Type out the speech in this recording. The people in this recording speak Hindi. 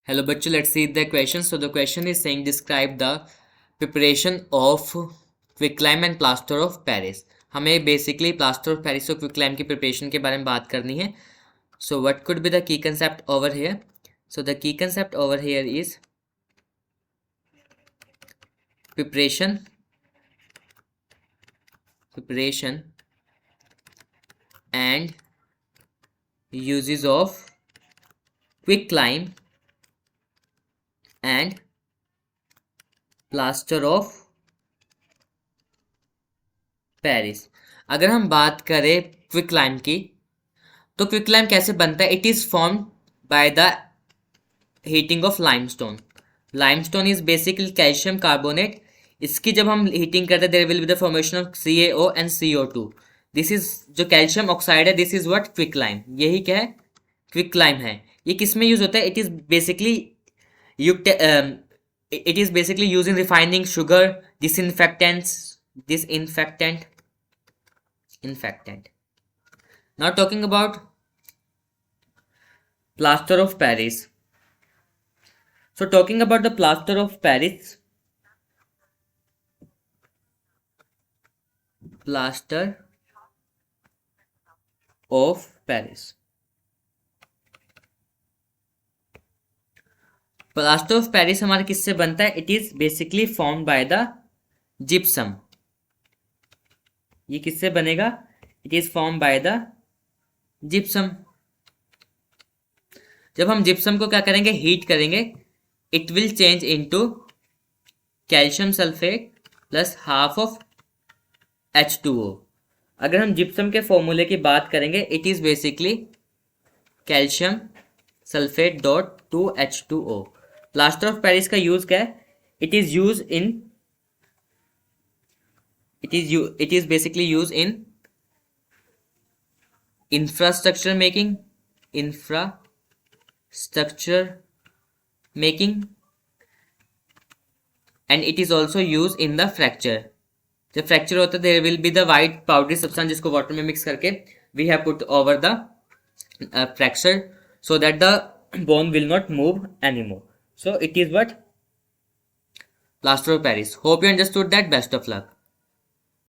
Hello bachcho, let's see the question. So the question is saying describe the preparation of quicklime and plaster of Paris. हमें basically plaster of Paris और quicklime की preparation के बारे में बात करनी है. So what could be the key concept over here? So the key concept over here is preparation and uses of quicklime and plaster of Paris. अगर हम बात करें क्विकलाइम की, तो क्विकलाइम कैसे बनता है? It is form by the heating of limestone. Limestone is basically calcium carbonate. इसकी जब हम हीटिंग करते हैं there will be the formation of CaO and CO2. This is जो कैल्शियम ऑक्साइड है, दिस इज व्हाट क्विकलाइम. यही क्या है? क्विकलाइम है. ये किस में यूज होता है? It is basically it is basically used in refining sugar, disinfectant. Now talking about plaster of Paris. So talking about the plaster of Paris, plaster of Paris. Plaster of Paris हमारा किससे बनता है? It is basically formed by the gypsum. ये किससे बनेगा? It is form by the gypsum. जब हम जिप्सम को क्या करेंगे? हीट करेंगे. It will change into calcium sulphate plus half of H2O. अगर हम जिप्सम के फॉर्मूले की बात करेंगे, it is basically calcium sulphate dot 2H2O. Plaster of Paris का यूज क्या है? It is basically use in infrastructure making and it is also used in the fracture. जब फ्रैक्चर होता है there will be the white powdery substance जिसको वाटर में मिक्स करके we have put over the fracture so that the bone will not move anymore. So it is what plaster of Paris. Hope you understood that. Best of luck.